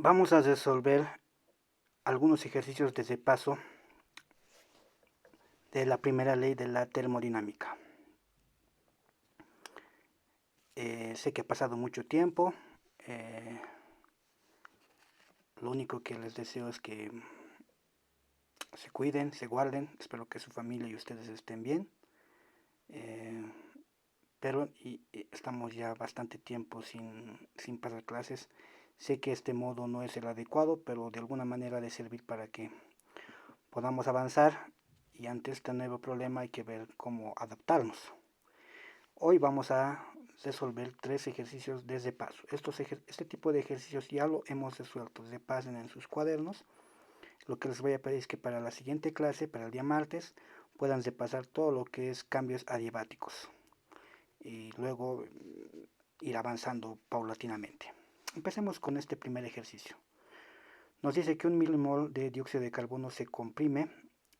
Vamos a resolver algunos ejercicios de repaso de la primera ley de la termodinámica. Sé que ha pasado mucho tiempo. Lo único que les deseo es que se cuiden, se guarden. Espero que su familia y ustedes estén bien. Eh, pero estamos ya bastante tiempo sin pasar clases. Sé que este modo no es el adecuado, pero de alguna manera ha de servir para que podamos avanzar, y ante este nuevo problema hay que ver cómo adaptarnos. Hoy vamos a resolver tres ejercicios de repaso. Este tipo de ejercicios ya lo hemos resuelto. Repasen en sus cuadernos. Lo que les voy a pedir es que para la siguiente clase, para el día martes, puedan repasar todo lo que es cambios adiabáticos y luego ir avanzando paulatinamente. Empecemos con este primer ejercicio. Nos dice que un milimol de dióxido de carbono se comprime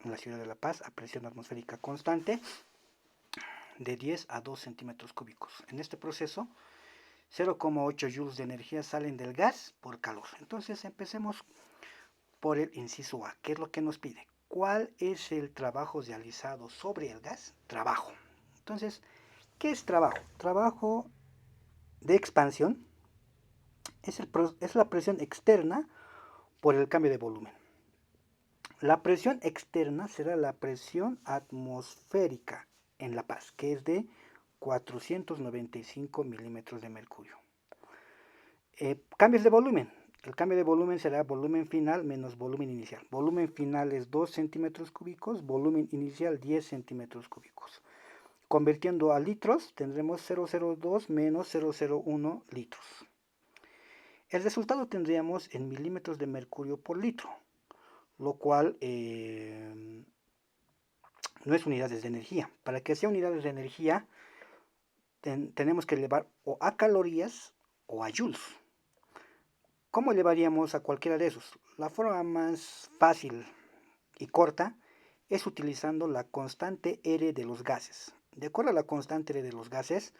en la ciudad de La Paz a presión atmosférica constante de 10 a 2 centímetros cúbicos. En este proceso, 0,8 joules de energía salen del gas por calor. Entonces empecemos por el inciso A. ¿Qué es lo que nos pide? ¿Cuál es el trabajo realizado sobre el gas? Trabajo. Entonces, ¿qué es trabajo? Trabajo de expansión es la presión externa por el cambio de volumen. La presión externa será la presión atmosférica en La Paz, que es de 495 milímetros de mercurio. Cambios de volumen. El cambio de volumen será volumen final menos volumen inicial. Volumen final es 2 centímetros cúbicos, volumen inicial 10 centímetros cúbicos. Convirtiendo a litros, tendremos 0,02 menos 0,01 litros. El resultado tendríamos en milímetros de mercurio por litro, lo cual no es unidades de energía. Para que sea unidades de energía, tenemos que elevar o a calorías o a joules. ¿Cómo elevaríamos a cualquiera de esos? La forma más fácil y corta es utilizando la constante R de los gases. De acuerdo a la constante R de los gases,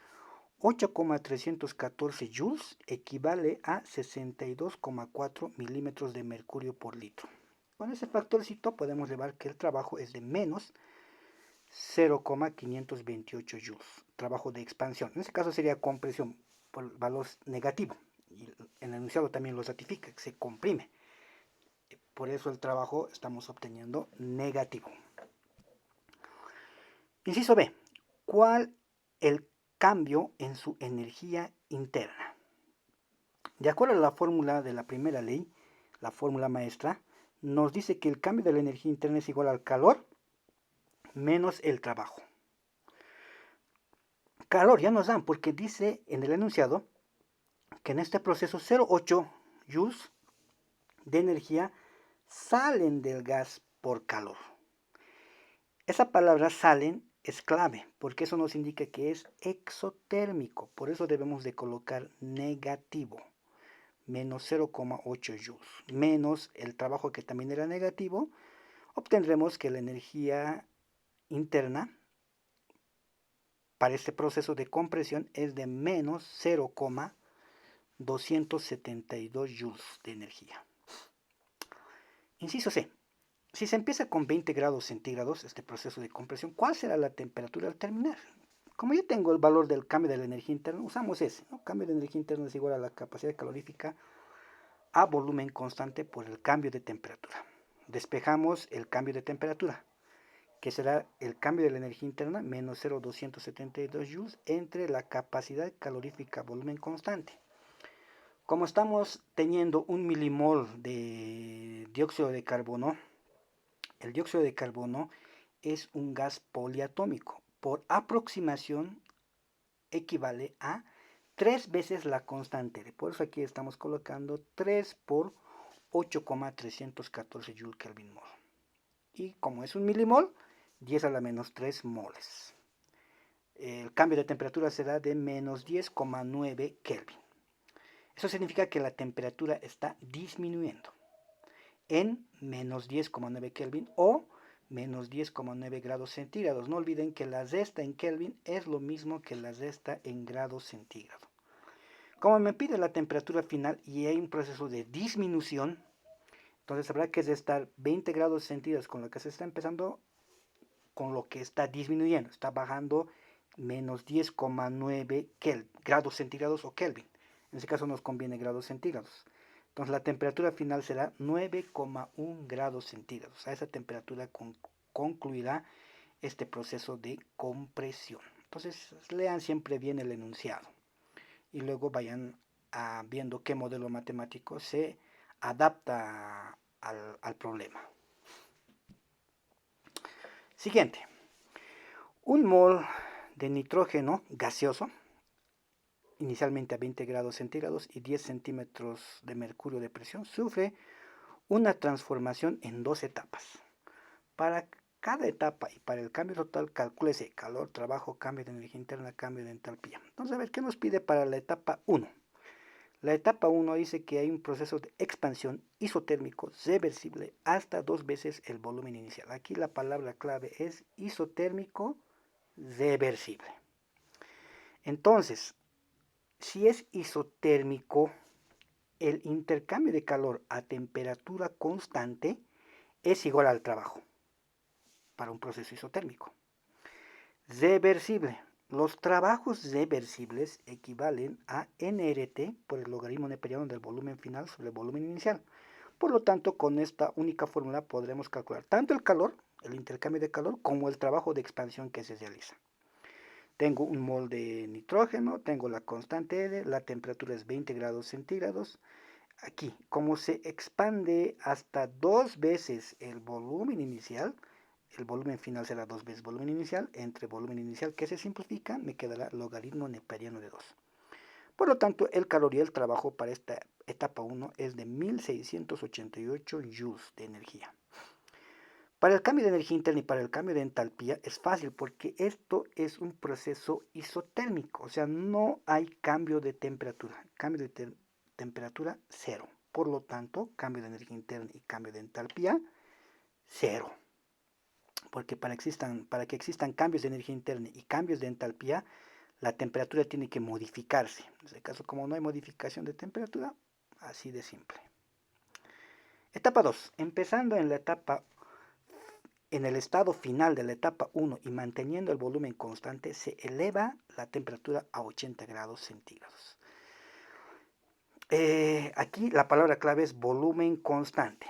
8,314 joules equivale a 62,4 milímetros de mercurio por litro. Con ese factorcito podemos llevar que el trabajo es de menos 0,528 joules, trabajo de expansión. En este caso sería compresión por valor negativo. Y el enunciado también lo ratifica, se comprime. Por eso el trabajo estamos obteniendo negativo. Inciso B. ¿Cuál el cambio en su energía interna? De acuerdo a la fórmula de la primera ley, la fórmula maestra, nos dice que el cambio de la energía interna es igual al calor menos el trabajo. Calor ya nos dan porque dice en el enunciado que en este proceso 0,8 joules de energía salen del gas por calor. Esa palabra salen es clave porque eso nos indica que es exotérmico. Por eso debemos de colocar negativo. Menos 0,8 joules. Menos el trabajo que también era negativo. Obtendremos que la energía interna para este proceso de compresión es de menos 0,272 joules de energía. Inciso C. Si se empieza con 20 grados centígrados este proceso de compresión, ¿cuál será la temperatura al terminar? Como ya tengo el valor del cambio de la energía interna, usamos ese, ¿no? Cambio de energía interna es igual a la capacidad calorífica a volumen constante por el cambio de temperatura. Despejamos el cambio de temperatura, que será el cambio de la energía interna menos 0,272 joules entre la capacidad calorífica volumen constante. Como estamos teniendo un milimol de dióxido de carbono, el dióxido de carbono es un gas poliatómico. Por aproximación equivale a 3 veces la constante. Por eso aquí estamos colocando 3 por 8,314 Joule Kelvin mol. Y como es un milimol, 10 a la menos 3 moles. El cambio de temperatura será de menos 10,9 Kelvin. Eso significa que la temperatura está disminuyendo en menos 10,9 Kelvin o menos 10,9 grados centígrados. No olviden que la resta en Kelvin es lo mismo que la resta en grados centígrados. Como me pide la temperatura final y hay un proceso de disminución, entonces habrá que restar 20 grados centígrados con lo que se está empezando, con lo que está disminuyendo, está bajando menos 10,9 grados centígrados o Kelvin. En este caso nos conviene grados centígrados. Entonces la temperatura final será 9,1 grados centígrados. A esa temperatura concluirá este proceso de compresión. Entonces lean siempre bien el enunciado y luego vayan viendo qué modelo matemático se adapta al problema. Siguiente. Un mol de nitrógeno gaseoso, inicialmente a 20 grados centígrados y 10 centímetros de mercurio de presión, sufre una transformación en dos etapas. Para cada etapa y para el cambio total, calcúlese calor, trabajo, cambio de energía interna, cambio de entalpía. Entonces, a ver, ¿qué nos pide para la etapa 1? La etapa 1 dice que hay un proceso de expansión isotérmico reversible hasta 2 veces el volumen inicial. Aquí la palabra clave es isotérmico reversible. Entonces, si es isotérmico, el intercambio de calor a temperatura constante es igual al trabajo para un proceso isotérmico. Reversible. Los trabajos reversibles equivalen a nRT por el logaritmo neperiano del volumen final sobre el volumen inicial. Por lo tanto, con esta única fórmula podremos calcular tanto el calor, el intercambio de calor, como el trabajo de expansión que se realiza. Tengo un mol de nitrógeno, tengo la constante R, la temperatura es 20 grados centígrados. Aquí, como se expande hasta 2 veces el volumen inicial, el volumen final será 2 veces volumen inicial, entre volumen inicial que se simplifica, me quedará logaritmo neperiano de 2. Por lo tanto, el calor y el trabajo para esta etapa 1 es de 1688 joules de energía. Para el cambio de energía interna y para el cambio de entalpía es fácil porque esto es un proceso isotérmico, o sea, no hay cambio de temperatura. Cambio de temperatura, cero. Por lo tanto, cambio de energía interna y cambio de entalpía, cero. Porque para que existan cambios de energía interna y cambios de entalpía, la temperatura tiene que modificarse. En este caso, como no hay modificación de temperatura, así de simple. Etapa 2. Empezando en el estado final de la etapa 1 y manteniendo el volumen constante, se eleva la temperatura a 80 grados centígrados. Aquí la palabra clave es volumen constante.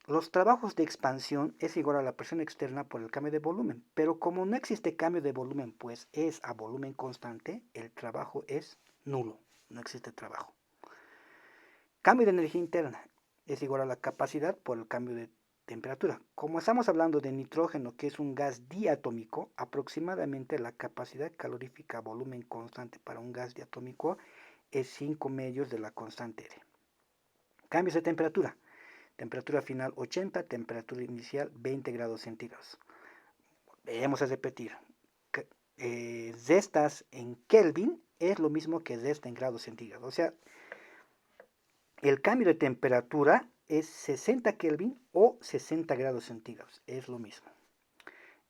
Los trabajos de expansión es igual a la presión externa por el cambio de volumen, pero como no existe cambio de volumen, pues es a volumen constante, el trabajo es nulo, no existe trabajo. Cambio de energía interna es igual a la capacidad por el cambio de temperatura. Como estamos hablando de nitrógeno, que es un gas diatómico, aproximadamente la capacidad calorífica a volumen constante para un gas diatómico es 5 medios de la constante R. Cambios de temperatura. Temperatura final 80, temperatura inicial 20 grados centígrados. Vamos a repetir. Restas en Kelvin es lo mismo que resta en grados centígrados. O sea, el cambio de temperatura es 60 Kelvin o 60 grados centígrados. Es lo mismo.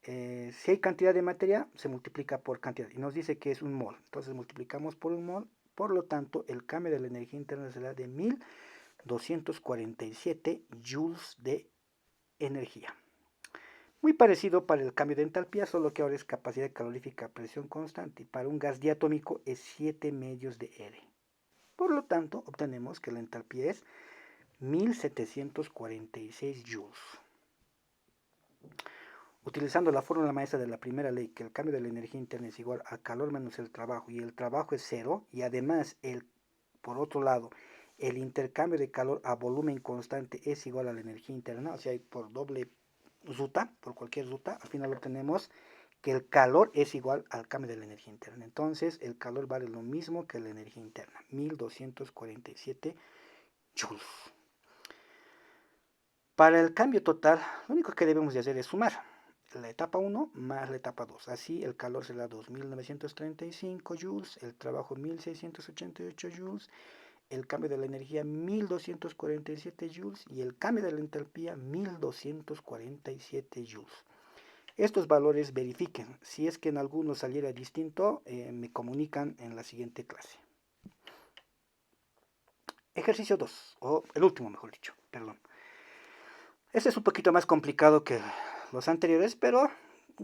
Si hay cantidad de materia, se multiplica por cantidad. Y nos dice que es un mol. Entonces multiplicamos por un mol. Por lo tanto, el cambio de la energía interna será de 1247 joules de energía. Muy parecido para el cambio de entalpía, solo que ahora es capacidad calorífica a presión constante. Y para un gas diatómico es 7 medios de R. Por lo tanto, obtenemos que la entalpía es 1746 joules. Utilizando la fórmula maestra de la primera ley, que el cambio de la energía interna es igual a calor menos el trabajo, y el trabajo es cero, y además, por otro lado, el intercambio de calor a volumen constante es igual a la energía interna, o sea, por doble ruta, por cualquier ruta, al final obtenemos que el calor es igual al cambio de la energía interna. Entonces, el calor vale lo mismo que la energía interna, 1247 joules. Para el cambio total, lo único que debemos de hacer es sumar la etapa 1 más la etapa 2. Así el calor será 2935 joules, el trabajo 1688 joules, el cambio de la energía 1247 joules y el cambio de la entalpía 1247 joules. Estos valores verifiquen. Si es que en alguno saliera distinto, me comunican en la siguiente clase. Ejercicio 2, o el último mejor dicho, perdón. Este es un poquito más complicado que los anteriores, pero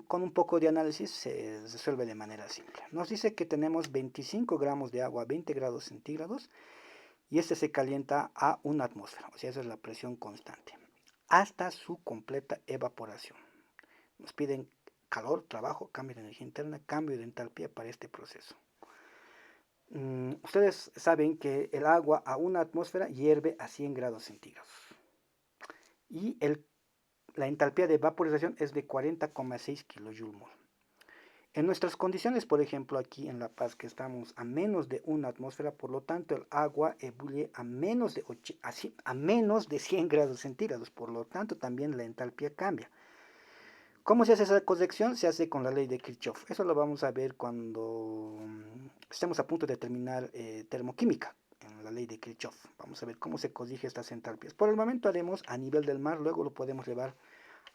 con un poco de análisis se resuelve de manera simple. Nos dice que tenemos 25 gramos de agua a 20 grados centígrados y este se calienta a una atmósfera, o sea, esa es la presión constante, hasta su completa evaporación. Nos piden calor, trabajo, cambio de energía interna, cambio de entalpía para este proceso. Ustedes saben que el agua a una atmósfera hierve a 100 grados centígrados y la entalpía de vaporización es de 40,6 kJ. En nuestras condiciones, por ejemplo, aquí en La Paz, que estamos a menos de una atmósfera, por lo tanto el agua ebulle a menos de 100 grados centígrados, por lo tanto también la entalpía cambia. ¿Cómo se hace esa corrección? Se hace con la ley de Kirchhoff. Eso lo vamos a ver cuando estemos a punto de terminar termoquímica, en la ley de Kirchhoff. Vamos a ver cómo se corrige estas entalpías. Por el momento haremos a nivel del mar, luego lo podemos llevar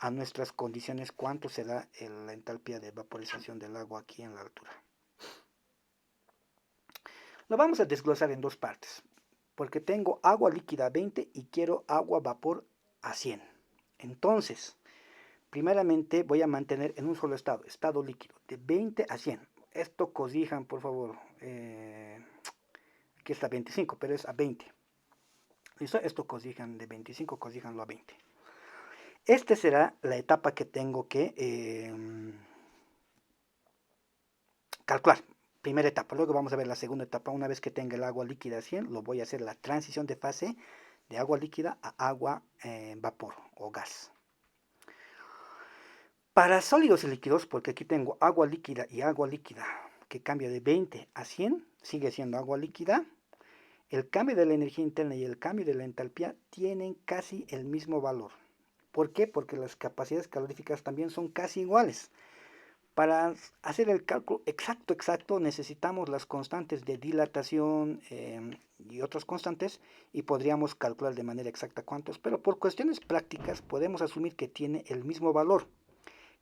a nuestras condiciones cuánto será la entalpía de vaporización del agua aquí en la altura. Lo vamos a desglosar en dos partes, porque tengo agua líquida a 20 y quiero agua vapor a 100. Entonces, primeramente voy a mantener en un solo estado líquido, de 20 a 100. Esto corrijan, por favor. Aquí está 25, pero es a 20. ¿Listo? Esto corrijan de 25, corrijanlo a 20. Esta será la etapa que tengo que calcular. Primera etapa, luego vamos a ver la segunda etapa. Una vez que tenga el agua líquida a 100, lo voy a hacer la transición de fase de agua líquida a agua vapor o gas. Para sólidos y líquidos, porque aquí tengo agua líquida y agua líquida que cambia de 20 a 100, sigue siendo agua líquida. El cambio de la energía interna y el cambio de la entalpía tienen casi el mismo valor. ¿Por qué? Porque las capacidades caloríficas también son casi iguales. Para hacer el cálculo exacto necesitamos las constantes de dilatación y otras constantes y podríamos calcular de manera exacta cuántos, pero por cuestiones prácticas podemos asumir que tiene el mismo valor,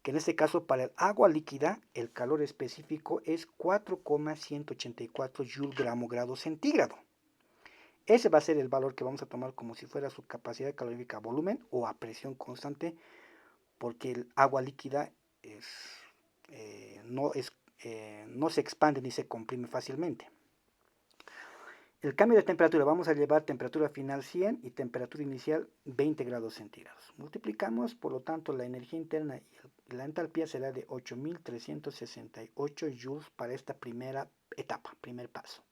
que en este caso para el agua líquida el calor específico es 4,184 Joule gramo grado centígrado. Ese va a ser el valor que vamos a tomar como si fuera su capacidad calorífica a volumen o a presión constante, porque el agua líquida no se expande ni se comprime fácilmente. El cambio de temperatura, vamos a llevar temperatura final 100 y temperatura inicial 20 grados centígrados. Multiplicamos, por lo tanto, la energía interna y la entalpía será de 8.368 joules para esta primera etapa, primer paso.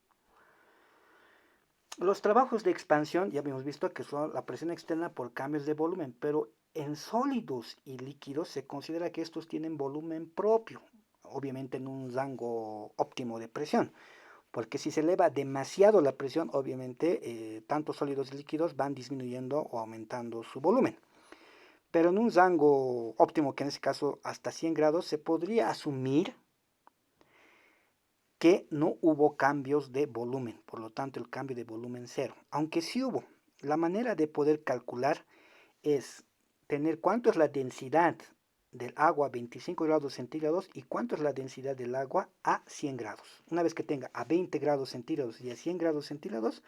Los trabajos de expansión ya habíamos visto que son la presión externa por cambios de volumen, pero en sólidos y líquidos se considera que estos tienen volumen propio, obviamente en un rango óptimo de presión, porque si se eleva demasiado la presión, obviamente tanto sólidos y líquidos van disminuyendo o aumentando su volumen. Pero en un rango óptimo, que en este caso hasta 100 grados, se podría asumir que no hubo cambios de volumen, por lo tanto el cambio de volumen cero, aunque sí hubo. La manera de poder calcular es tener cuánto es la densidad del agua a 25 grados centígrados y cuánto es la densidad del agua a 100 grados. Una vez que tenga a 20 grados centígrados y a 100 grados centígrados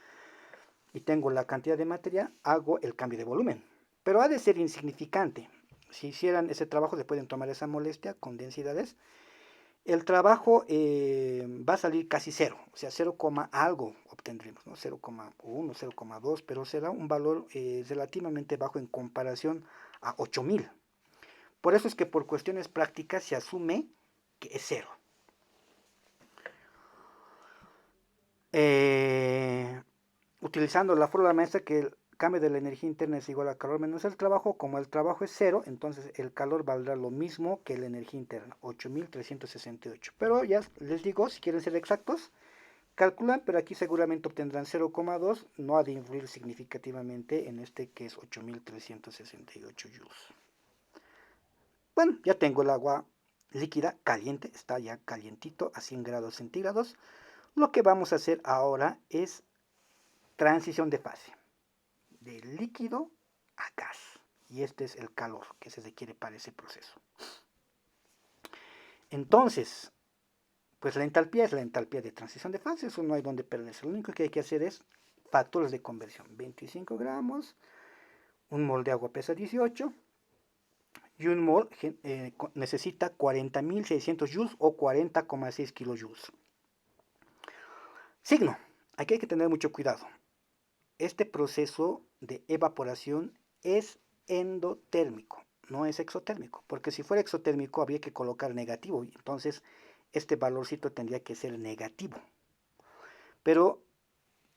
y tengo la cantidad de materia, hago el cambio de volumen. Pero ha de ser insignificante. Si hicieran ese trabajo, se pueden tomar esa molestia con densidades. El trabajo va a salir casi cero, o sea, 0, algo obtendremos, ¿no? 0,1, 0,2, pero será un valor relativamente bajo en comparación a 8000. Por eso es que por cuestiones prácticas se asume que es cero. Utilizando la fórmula maestra que el cambio de la energía interna es igual a calor menos el trabajo, como el trabajo es cero, entonces el calor valdrá lo mismo que la energía interna, 8368. Pero ya les digo, si quieren ser exactos, calculan, pero aquí seguramente obtendrán 0,2, no ha de influir significativamente en este que es 8368 joules. Bueno, ya tengo el agua líquida caliente, está ya calientito a 100 grados centígrados. Lo que vamos a hacer ahora es transición de fase, de líquido a gas. Y este es el calor que se requiere para ese proceso. Entonces, pues la entalpía es la entalpía de transición de fase, eso no hay donde perderse. Lo único que hay que hacer es factores de conversión. 25 gramos, un mol de agua pesa 18 y un mol necesita 40.600 joules o 40,6 kilojoules. Signo, aquí hay que tener mucho cuidado. Este proceso de evaporación es endotérmico, no es exotérmico, porque si fuera exotérmico habría que colocar negativo, y entonces este valorcito tendría que ser negativo. Pero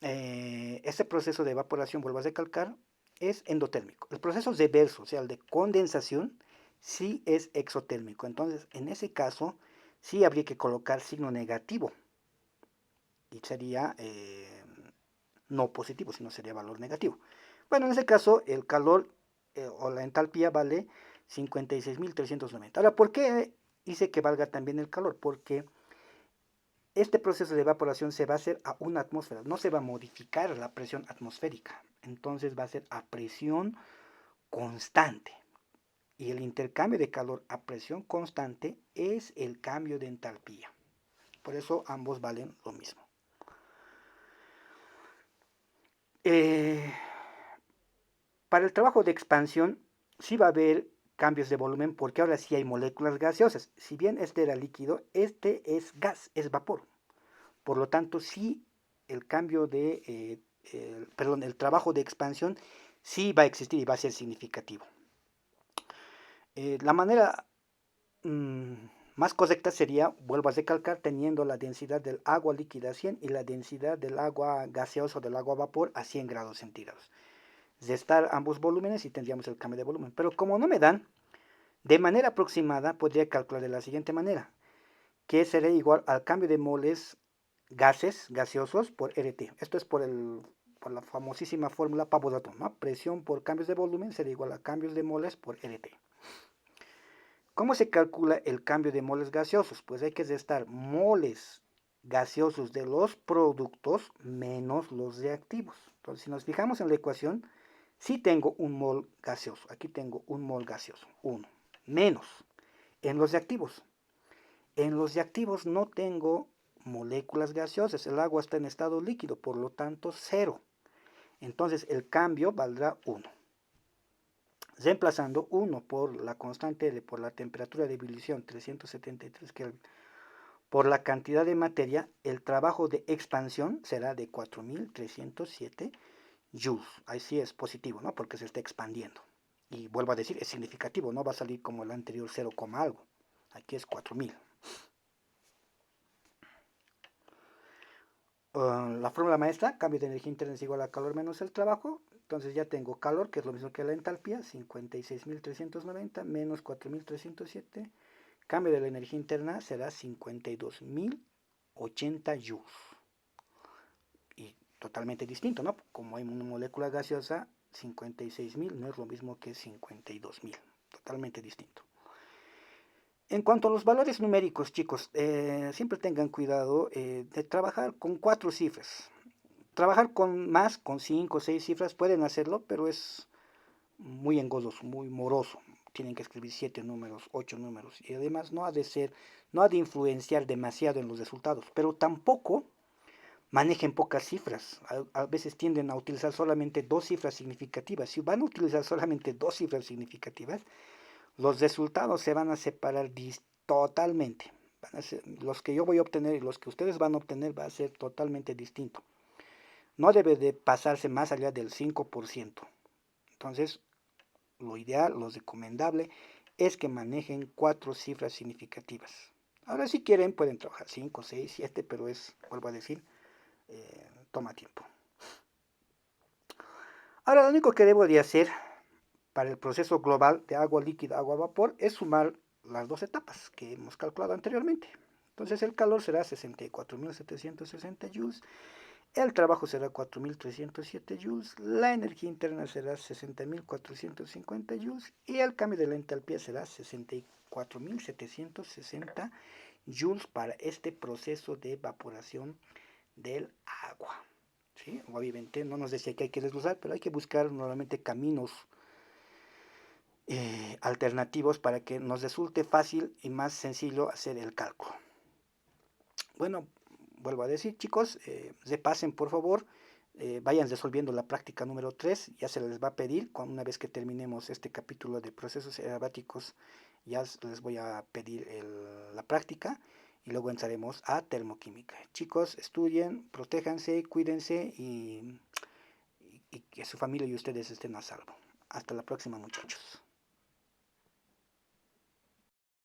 este proceso de evaporación, vuelvo a recalcar, es endotérmico. El proceso reverso, o sea, el de condensación, sí es exotérmico. Entonces, en ese caso, sí habría que colocar signo negativo, y sería no positivo, sino sería valor negativo. Bueno, en ese caso, el calor o la entalpía vale 56.390. Ahora, ¿por qué dice que valga también el calor? Porque este proceso de evaporación se va a hacer a una atmósfera, no se va a modificar la presión atmosférica, entonces va a ser a presión constante. Y el intercambio de calor a presión constante es el cambio de entalpía. Por eso ambos valen lo mismo. Para el trabajo de expansión sí va a haber cambios de volumen porque ahora sí hay moléculas gaseosas. Si bien este era líquido, este es gas, es vapor. Por lo tanto, sí el cambio de, el trabajo de expansión sí va a existir y va a ser significativo. La manera más correcta sería, vuelvo a recalcar, teniendo la densidad del agua líquida a 100 y la densidad del agua gaseosa o del agua a vapor a 100 grados centígrados. Restar ambos volúmenes y tendríamos el cambio de volumen. Pero como no me dan, de manera aproximada podría calcular de la siguiente manera, que será igual al cambio de moles gaseosos por RT. Esto es por la famosísima fórmula Pavo-Daton, ¿no? Presión por cambios de volumen será igual a cambios de moles por RT. ¿Cómo se calcula el cambio de moles gaseosos? Pues hay que restar moles gaseosos de los productos menos los reactivos. Entonces, si nos fijamos en la ecuación, sí tengo un mol gaseoso. Aquí tengo un mol gaseoso, 1, menos en los reactivos. En los reactivos no tengo moléculas gaseosas. El agua está en estado líquido, por lo tanto 0. Entonces el cambio valdrá 1. Reemplazando 1 por la constante por la temperatura de ebullición 373 Kelvin por la cantidad de materia, el trabajo de expansión será de 4.307 joules. Ahí sí es positivo, ¿no? Porque se está expandiendo. Y vuelvo a decir, es significativo, no va a salir como el anterior 0, algo. Aquí es 4.000. La fórmula maestra, cambio de energía interna es igual a calor menos el trabajo. Entonces ya tengo calor, que es lo mismo que la entalpía, 56.390 menos 4.307. Cambio de la energía interna será 52.080 joules. Y totalmente distinto, ¿no? Como hay una molécula gaseosa, 56.000 no es lo mismo que 52.000. Totalmente distinto. En cuanto a los valores numéricos, chicos, siempre tengan cuidado de trabajar con 4 cifras. Trabajar con más, con 5 o 6 cifras, pueden hacerlo, pero es muy engorroso, muy moroso. Tienen que escribir 7 números, 8 números. Y además no ha de influenciar demasiado en los resultados. Pero tampoco manejen pocas cifras. A veces tienden a utilizar solamente 2 cifras significativas. Si van a utilizar solamente 2 cifras significativas, los resultados se van a separar totalmente. Los que yo voy a obtener y los que ustedes van a obtener va a ser totalmente distinto. No debe de pasarse más allá del 5%. Entonces, lo ideal, lo recomendable es que manejen 4 cifras significativas. Ahora si quieren pueden trabajar 5, 6, 7, pero vuelvo a decir, toma tiempo. Ahora lo único que debo de hacer para el proceso global de agua líquida, agua vapor, es sumar las 2 etapas que hemos calculado anteriormente. Entonces el calor será 64.760 joules, el trabajo será 4.307 joules, la energía interna será 60.450 joules y el cambio de la entalpía será 64.760 joules para este proceso de evaporación del agua. ¿Sí? Obviamente no nos decía que hay que desglosar, pero hay que buscar nuevamente caminos alternativos para que nos resulte fácil y más sencillo hacer el cálculo. Bueno, vuelvo a decir, chicos, repasen por favor vayan resolviendo la práctica número 3, ya se les va a pedir, una vez que terminemos este capítulo de procesos adiabáticos, ya les voy a pedir la práctica y luego entraremos a termoquímica. Chicos, estudien, protéjanse, cuídense y que su familia y ustedes estén a salvo. Hasta la próxima, muchachos.